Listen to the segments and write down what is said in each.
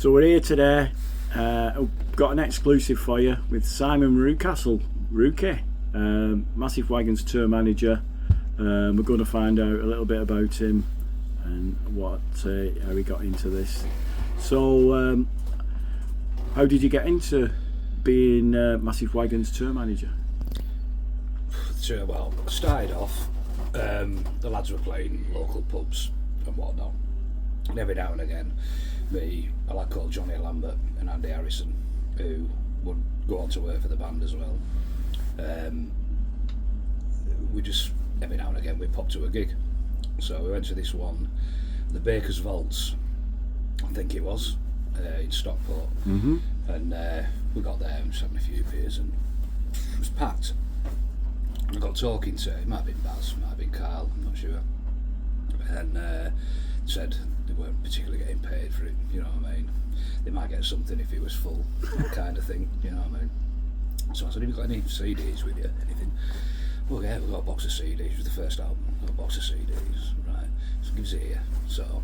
So we're here today. I've got an exclusive for you with Simon Rucastle, Ruki, Massive Wagons Tour manager. We're going to find out a little bit about him and how he got into this. So, how did you get into being Massive Wagons Tour manager? So, well, started off, the lads were playing local pubs and whatnot, and every now and again a lad called Johnny Lambert and Andy Harrison, who would go on to work for the band as well, we just, every now and again, we popped to a gig. So we went to this one, the Baker's Vaults, I think it was, in Stockport, and we got there and just having a few beers, and it was packed. And I got talking to, it might have been Baz, might have been Carl, I'm not sure, and said they weren't particularly getting paid for it, you know what I mean? They might get something if it was full, kind of thing, you know what I mean? So I said, have you got any CDs with you, anything? Well, yeah, we've got a box of CDs, it was the first album, we've got a box of CDs, right, so give us it here. So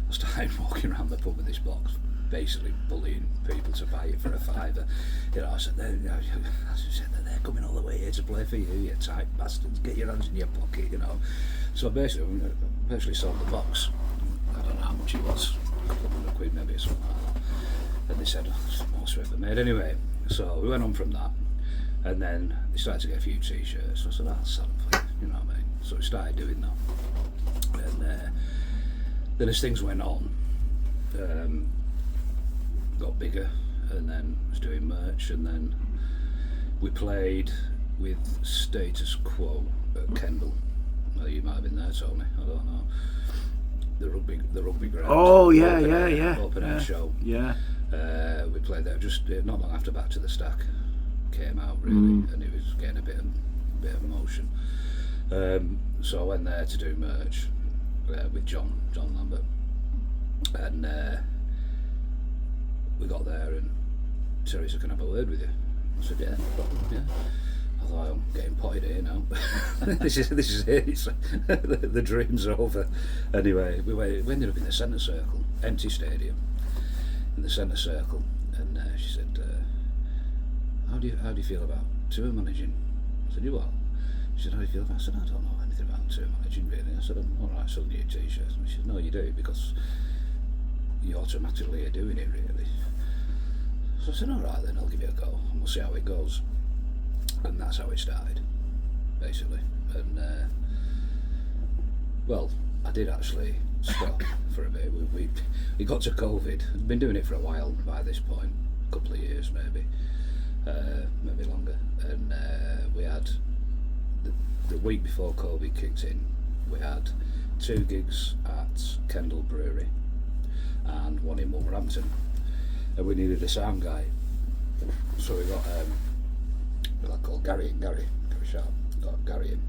I started walking around the pub with this box, basically bullying people to buy it for a fiver. You know, I said, they're coming all the way here to play for you, you tight bastards, get your hands in your pocket, you know. So basically sold the box. I don't know how much it was, a couple of £100 maybe or something like that. And they said, oh, it's the most we ever made anyway. So we went on from that, and then they started to get a few t-shirts. So I said, I'll sell them for you, you know what I mean? So we started doing that. And then as things went on, got bigger, and then was doing merch, and then we played with Status Quo at Kendal. Well, you might have been there, Tony, I don't know. The rugby ground. Oh yeah. Open air show. Yeah. We played there just not long after Back to the Stack came out, really, and it was getting a bit of motion. So I went there to do merch with John Lambert, and we got there, and Terry said, "Can I have a word with you?" I said, "Yeah, no problem." Yeah. I thought, I'm getting potted here now. this is it. It's, the dream's over. Anyway, we ended up in the centre circle, empty stadium, in the centre circle, and she said, "How do you feel about tour managing?" I said, "You what?" She said, "How do you feel about?" I said, "I don't know anything about tour managing really." I said, "I'm all right selling you t-shirts." And she said, "No, you do, because you automatically are doing it really." So I said, "All right then, I'll give it a go, and we'll see how it goes." And that's how it started, basically. And well, I did actually stop for a bit. We got to COVID. I'd been doing it for a while by this point, a couple of years maybe longer. And we had the week before COVID kicked in, we had 2 gigs at Kendal Brewery and one in Wolverhampton, and we needed a sound guy. So we got a lad called Gary Sharp, got Gary in,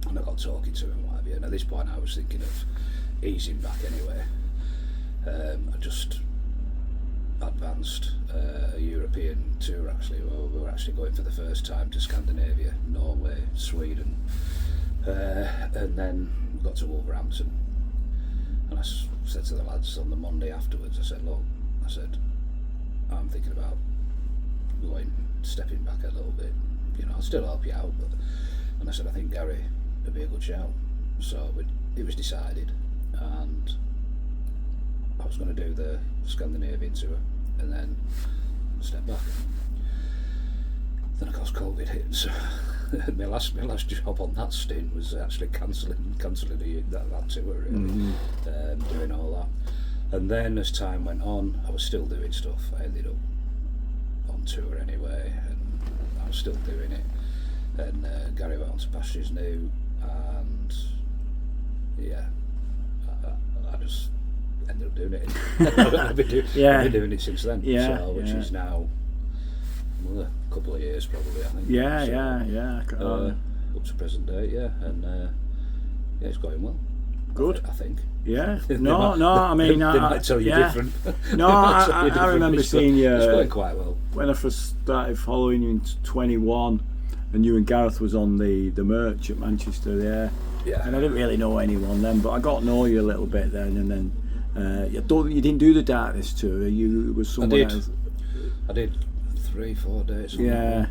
and I got talking to him and what have you. And at this point I was thinking of easing back anyway. I just advanced a European tour actually. Well, we were actually going for the first time to Scandinavia, Norway, Sweden, and then we got to Wolverhampton, and I said to the lads on the Monday afterwards, I said, "Look," I said, "I'm thinking about stepping back a little bit, you know, I'll still help you out, but," and I said, "I think Gary would be a good shout." So it was decided, and I was going to do the Scandinavian tour and then step back. Then of course COVID hit, so my last job on that stint was actually cancelling that tour really, doing all that. And then as time went on, I was still doing stuff. I ended up on tour anyway, and I was still doing it. And Gary went on to Pastures New, and yeah, I just ended up doing it. I've been doing it since then. Which is now another couple of years probably, I think. Up to present day, and it's going well. Good. I think. Yeah. I mean, they might tell you different. No, I remember seeing you. It's going quite well. When I first started following you in 21, and you and Gareth was on the merch at Manchester there. Yeah. And I didn't really know anyone then, but I got to know you a little bit then, and then You didn't do the Diaries tour. You was someone else. I did 3-4 days. Yeah.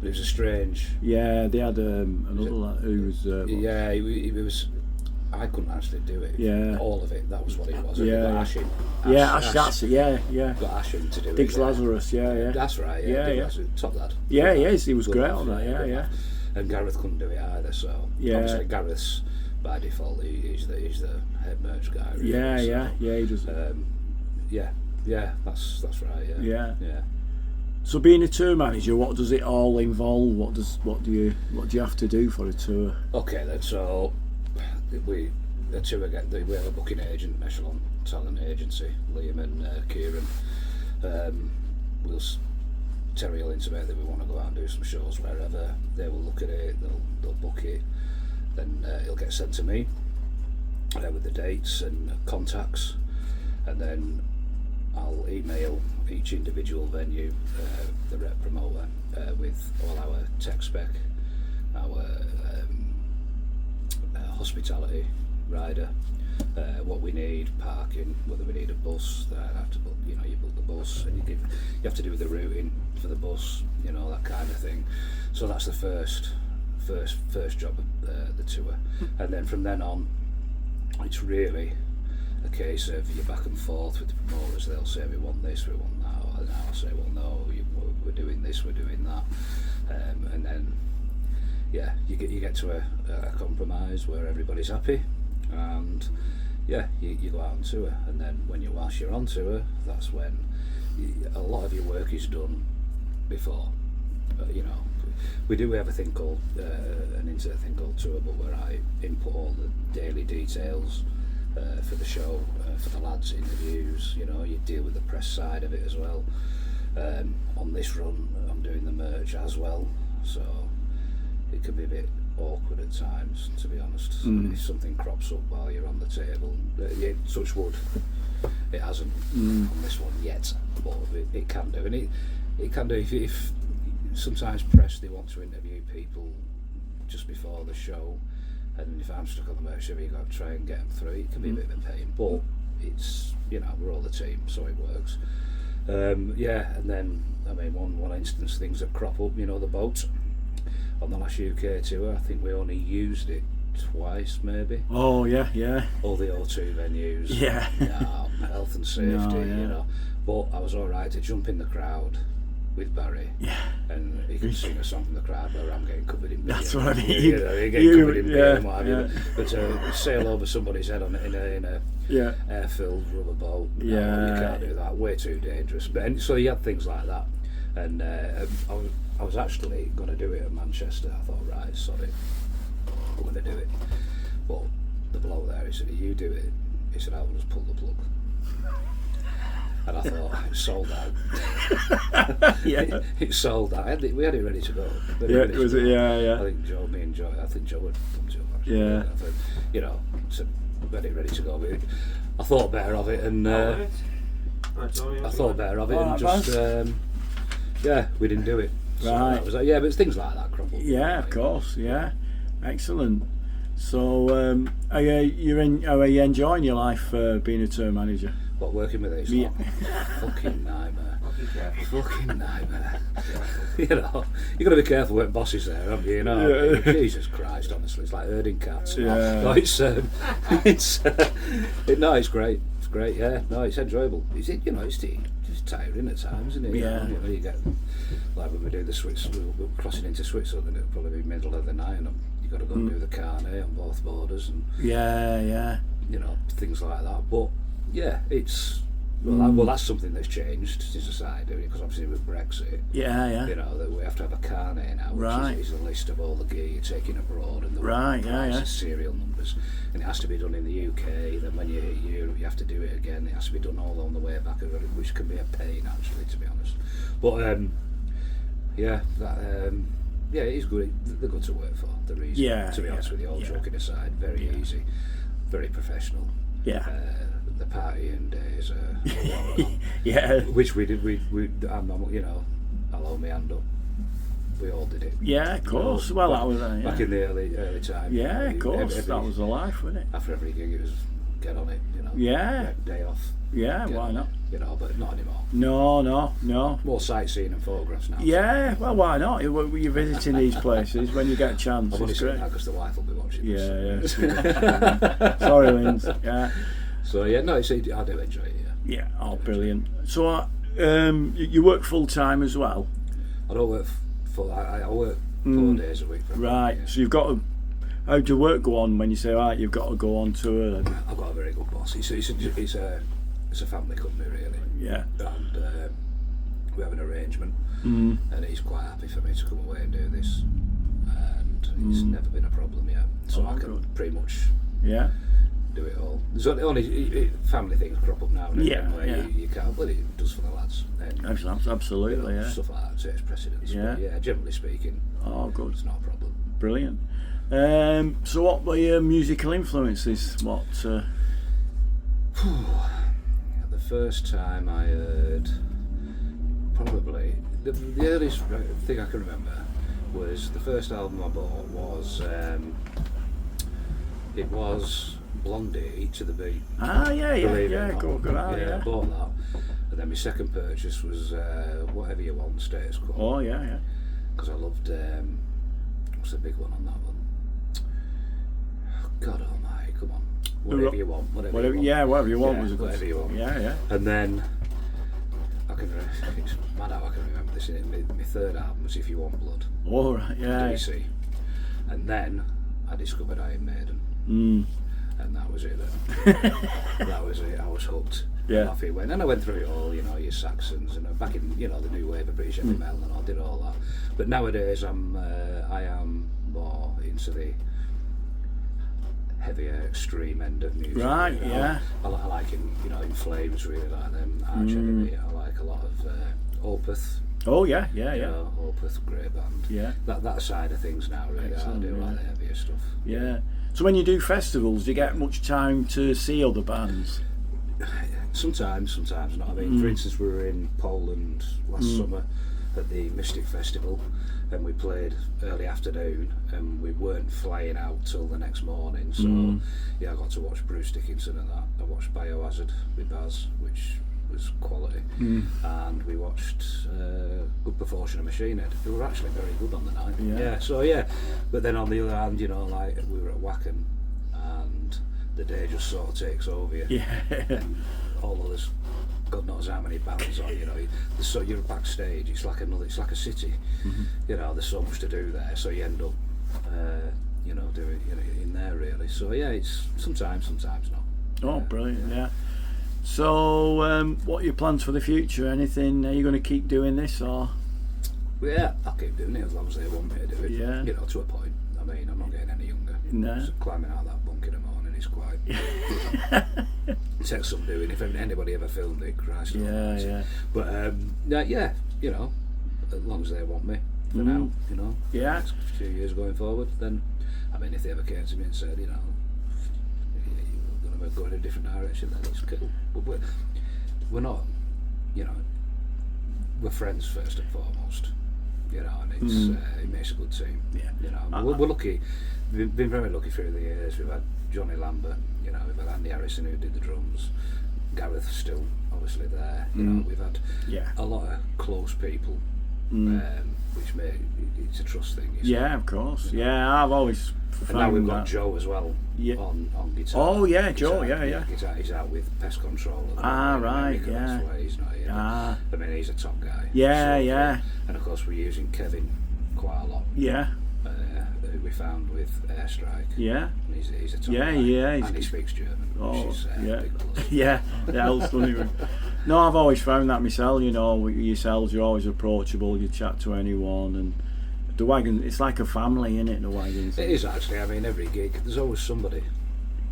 But it was a strange. Yeah, they had another lad who was. Yeah, it was. I couldn't actually do it. Yeah. All of it. That was what it was. Yeah. Got Ash in. Ash, that's it. Yeah. Got Ash in to do it. Diggs Lazarus. Yeah. That's right. Yeah. Lazarus, top lad. Yeah, Good lad. he was Good great lad, on that. Yeah. And Gareth couldn't do it either. So obviously Gareth's by default he's the head merch guy. Really, yeah, he does. Yeah. That's right. Yeah. So being a tour manager, what does it all involve? What do you have to do for a tour? Okay then, so we have a booking agent, Echelon Talent Agency, Liam and Kieran. We'll Terry will intimate that we want to go out and do some shows wherever. They will look at it, they'll book it, then it'll get sent to me with the dates and contacts, and then I'll email each individual venue, the rep promoter, with all our tech spec, our hospitality rider, what we need, parking, whether we need a bus. I have to book, you book the bus, and you have to do the routing for the bus, that kind of thing. So that's the first job of the tour, and then from then on, it's really a case of you're back and forth with the promoters. They'll say we want this, we want that, and I'll say, well, no, we're doing this, we're doing that, and then you get to a compromise where everybody's happy, and you go out on tour. And then whilst you're on tour, that's when a lot of your work is done before. We have a thing called thing called tour book, where I input all the daily details for the show, for the lads' interviews. You deal with the press side of it as well. On this run, I'm doing the merch as well, so it can be a bit awkward at times, to be honest. If something crops up while you're on the table, touch wood, it hasn't on this one yet, but it can do, and it can do if sometimes press, they want to interview people just before the show, and if I'm stuck on the merch, you've got to try and get them through. It can be a bit of a pain, but it's we're all the team, so it works. And then one instance, things that crop up, the boat on the last UK tour, I think we only used it twice maybe. Oh yeah. All the O2 venues. Yeah. Health and safety, but I was alright to jump in the crowd with Barry, and he can sing a song from the crowd where I'm getting covered in beer. That's what I mean. You're getting covered in beer and what have you. But sail over somebody's head in a air-filled rubber boat, you can't do that. Way too dangerous. But so you had things like that, and I was actually going to do it at Manchester. I thought, right, sorry, I'm going to do it. But the bloke there, he said, you do it. He said, I'll just pull the plug. And I thought, it's sold out. It's sold out. We had it ready to go. I think Joe would come to actually. Yeah. So we had it ready to go. But I thought better of it, and we didn't do it. So Right. that was but it's things like that crop up. Yeah, of course. Yeah, excellent. So, are you enjoying your life being a tour manager? What, working with these? Yeah. Fucking nightmare. Fucking nightmare. You've got to be careful when bosses there, haven't you? Jesus Christ, honestly, it's like herding cats. Yeah. No, it's great. It's great. Yeah. No, it's enjoyable. It's just tiring at times, isn't it? Yeah. You get, like when we do the Switzerland, we're crossing into Switzerland, it'll probably be middle of the night, and you've got to go and do the carnet on both borders, and things like that. But it's that's something that's changed since I started doing it, because obviously with Brexit, that we have to have a carnet now, which is a list of all the gear you're taking abroad and the serial numbers, and it has to be done in the UK. Then when you hit Europe, you have to do it again. It has to be done all on the way back, which can be a pain actually, to be honest. But it is good. They're good to work for. They're easy. To be honest with you, all joking aside, very easy, very professional. The partying days, which we did. I'll hold my hand up. We all did it. Yeah, of course. Well, that was back in the early time. Yeah, of course. That was the life, wasn't it? After every gig, it was get on it, you know. Yeah. Day off. Yeah, get why on not? it, you know, but not anymore. No. More sightseeing and photographs now. Yeah, well, why not? You're visiting these places when you get a chance. I'm only It's saying great. that because the wife will be watching Yeah, this. yeah. Sorry, Linz. Yeah. So yeah, no, I do enjoy it. Yeah. Yeah. Oh, brilliant. So, you work full time as well, I don't work full. I work 4 days a week. right? Yeah. So you've got to. How do work go on when you say, right, you've got to go on tour? I've got a very good boss. It's a family company really, Yeah. and we have an arrangement, Mm. and he's quite happy for me to come away and do this, and it's never been a problem yet. So Oh, I can good. pretty much Yeah. do it all. There's only family things crop up now and Yeah, again where yeah. you can't. Well, it does for the lads. And, Absolutely. you know, Yeah. stuff like that takes precedence. Yeah. But yeah, generally speaking, Oh, good. it's not a problem. Brilliant. So, what were your musical influences? What? The first time I heard, probably the earliest thing I can remember was the first album I bought was it was Blondie, Eat to the Beat. Ah, yeah. Believe it or not. Go. I bought that, and then my second purchase was Whatever You Want, Status Quo. Oh, yeah. Because I loved what's the big one on that one? God almighty, come on. Whatever You Want, whatever you want. Yeah, whatever you want Yeah, was a good. Whatever You Want. Yeah. And then it's mad how I can remember this. My third album was If You Want Blood. All right. Yeah. DC. And then I discovered Iron Maiden, and that was it. Then. That was it. I was hooked. Yeah. And off it went, and I went through it all. You know, your Saxons, and back in the new wave of British heavy metal, and I did all that. But nowadays, I am more into the heavier, extreme end of music. Right, you know. yeah. I like In Flames, really like them. Arch Enemy. I like a lot of Opeth. Oh, yeah. You know, Opeth, great band. Yeah. That side of things now, really. Excellent, I do like the heavier stuff. Yeah. So when you do festivals, do you get much time to see other bands? Sometimes not. I mean, for instance, we were in Poland last summer at the Mystic Festival, and we played early afternoon, and we weren't flying out till the next morning. So yeah, I got to watch Bruce Dickinson and that. I watched Biohazard with Baz, which was quality, and we watched a good proportion of Machine Head, who were actually very good on the night. Yeah. So yeah, but then on the other hand, you know, like we were at Wacken, and the day just sort of takes over you. Yeah. Although there's God knows how many bands on, you know, so you're backstage. It's like a city. You know, there's so much to do there, so you end up, you know, doing in there really. So yeah, it's sometimes not. Oh, brilliant. Yeah. So, what are your plans for the future? Anything? Are you going to keep doing this, or? Yeah, I'll keep doing it as long as they want me to do it. Yeah. You know, to a point. I mean, I'm not getting any younger. No. So climbing out of that bunk in the morning is quite. It takes some doing. If anybody ever filmed it, Christ. Yeah. But yeah, you know, as long as they want me for now, you know. Yeah. Next few years going forward, then, I mean, if they ever came to me and said, you know, you're going to go in a different direction, then it's cool. But we're not, you know, we're friends first and foremost. You know, and it's it makes a good team. Yeah. You know, we're lucky. We've been very lucky through the years. We've had Johnny Lambert. You know, we've had Andy Harrison who did the drums. Gareth still obviously there. You know, we've had a lot of close people, which it's a trust thing. Yeah, of course. You know? Yeah, I've always. And now we've got that. Joe as well on guitar. Oh yeah, Joe. Yeah. Guitar, he's out with Pest Control. Right. America, Yeah. That's why he's not here. I mean, he's a top guy. Yeah. And of course, we're using Kevin quite a lot. Yeah. Who we found with Airstrike. Yeah. He's a top Yeah. guy. Yeah. And he speaks German, which is yeah. big plus. Yeah. No, I've always found that myself. You know, with yourselves, you're always approachable. You chat to anyone, and the Wagons. It's like a family, isn't it? The Wagons. It is actually. I mean, every gig, there's always somebody.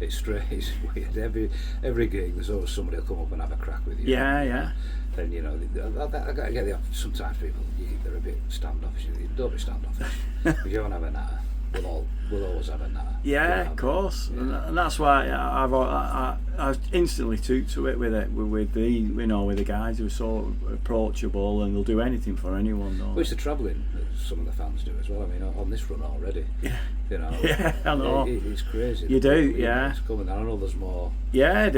It's strange. It's weird. Every gig, there's always somebody who'll come up and have a crack with you. Yeah. And you know, I get the sometimes people they're a bit standoffish. Don't be standoffish. If you want to have a natter, we'll always have a natter. Yeah, of course, and that's why I instantly took to it with the guys who are so approachable and they'll do anything for anyone. Well, it's the travelling that some of the fans do as well. I mean, on this run already, you know, I know. It's crazy. You do, yeah. It's coming. I know there's more. Yeah,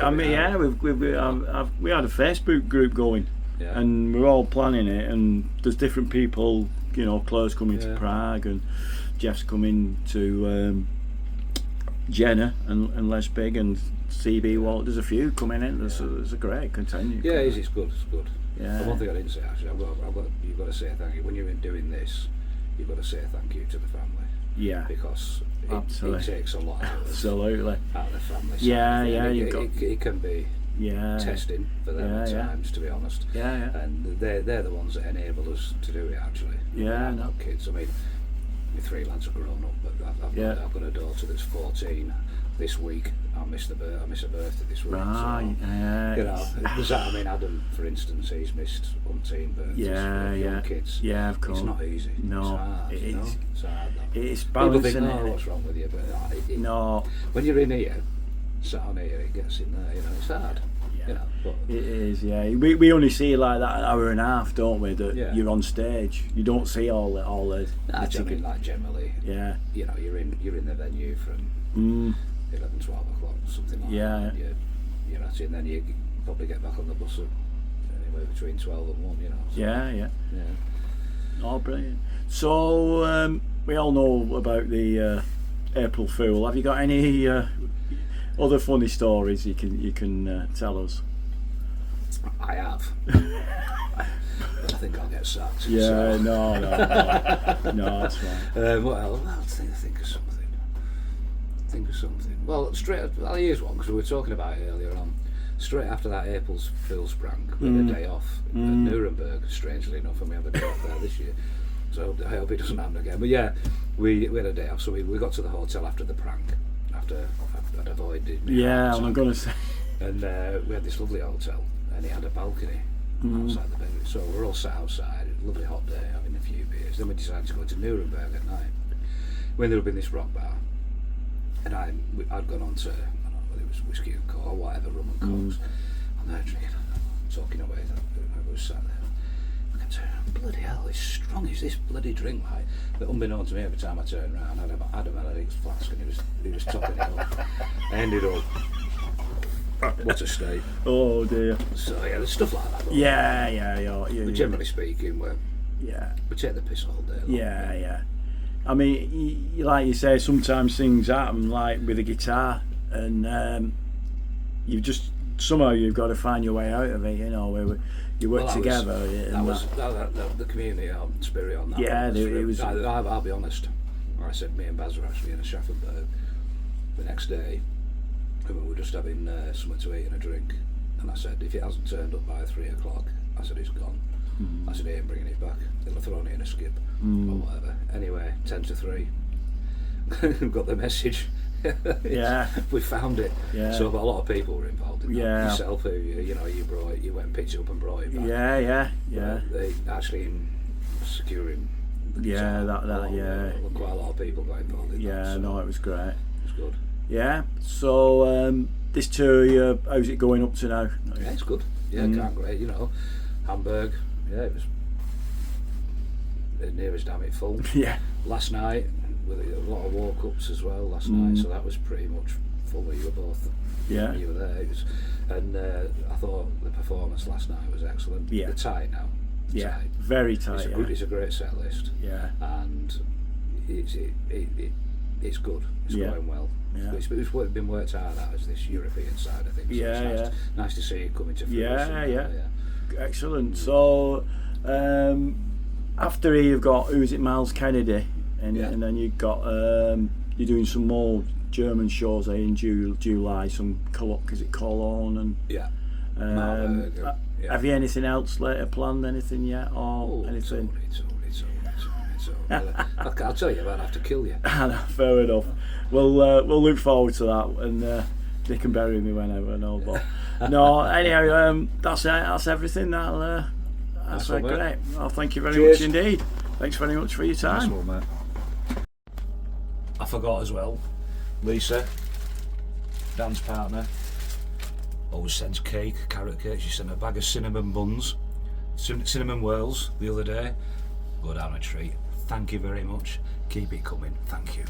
I mean, yeah, we had a Facebook group going, and we're all planning it, and there's different people. You know, Claire's coming to Prague, and Jeff's coming to Jenna and Les Big and CB Walt. There's a few coming in. There's a great continue. Yeah, it's good. It's good. Yeah. The one thing I didn't say actually, you've got to say thank you when you're doing this. You've got to say thank you to the family. Yeah. Because it takes a lot out of Absolutely. Out of the family. It can be testing for them at times, to be honest. And they're the ones that enable us to do it actually. I've got kids. I mean, my 3 lads are grown up, but I've got a daughter that's 14 this week. I miss a birthday this week. Right. So, you know, there's that. I mean, Adam, for instance, he's missed umpteen birthdays for young kids. Yeah, of course. It's not easy. No, it's hard. It's hard. It's balancing. People think, what's wrong with you? But no. When you're in here, sat on here, it gets in there. You know, it's hard. Yeah. You know, but it is. Yeah, we only see like that hour and a half, don't we? That you're on stage. You don't see all the. I mean, like generally. Yeah. You know, you're in the venue from 11, 12 o'clock, something like that. You know, and then you probably get back on the bus at anywhere between 12 and 1. You know. So, yeah. Oh, brilliant. So we all know about the April Fool. Have you got any other funny stories you can tell us? I have. I think I'll get sacked. Yeah, so. no, that's fine. What else? I'll think of something. Well, here's one, because we were talking about it earlier on. Straight after that April Fool's prank, we had a day off at Nuremberg, strangely enough, and we have a day off there this year. So I hope it doesn't happen again. But yeah, we had a day off, so we got to the hotel after the prank, after I'd avoided. I'm going to say. And we had this lovely hotel, and it had a balcony outside the bedroom. So we're all sat outside, a lovely hot day, having a few beers. Then we decided to go to Nuremberg at night. We ended up in this rock bar, and I'd gone on to, I don't know whether it was whiskey and coke or whatever, rum and cokes. I'm there drinking, talking away. I was sat there. I kept saying, bloody hell, as strong as this bloody drink, like. But unbeknown to me, every time I turned around, Adam had a big flask, and he was topping it up. I ended up. What a state. Oh dear. So yeah, there's stuff like that. Yeah. But generally speaking, we take the piss all day. Yeah. I mean, like you say, sometimes things happen, like with a guitar, and somehow you've got to find your way out of it. You know, where you work together. The community spirit on that. Yeah, it was. I'll be honest. I said me and Baz were actually in a Schaffenberg the next day. We were just having something to eat and a drink, and I said, if it hasn't turned up by 3 o'clock, I said, it's gone. I said, he ain't bringing it back. They'll have thrown it in a skip or whatever. Anyway, 10 to 3, got the message. We found it. So but a lot of people were involved in that. Yourself, who you went and picked it up and brought it back. They actually in securing. Quite a lot of people got involved in that. So No, it was great. It was good. Yeah. So this tour, how's it going up to now? Yeah, it's good. Can't great. You know, Hamburg. Yeah, it was near as damn it full. Last night, with a lot of walk-ups as well last night, so that was pretty much full. You were both. You were there. It was, and I thought the performance last night was excellent. They're tight now. Tight. Very tight. It's a great set list. And it's good. It's going well. It's been worked hard at as this European side of things. So it's nice to see it coming to fruition. Excellent. So after you've got Miles Kennedy, and then you've got you're doing some more German shows in July. Some is it Cologne and have you anything else later planned? Anything yet or anything? I'll tell you, I might have to kill you. Fair enough. We'll look forward to that, and they can bury me whenever. No, but no. Anyhow, that's everything. That's great. Well, thank you very much indeed. Thanks very much for your time. Nice one, mate. I forgot as well. Lisa, Dan's partner, always sends cake, carrot cake. She sent a bag of cinnamon buns, cinnamon whirls the other day. Go down a treat. Thank you very much. Keep it coming. Thank you.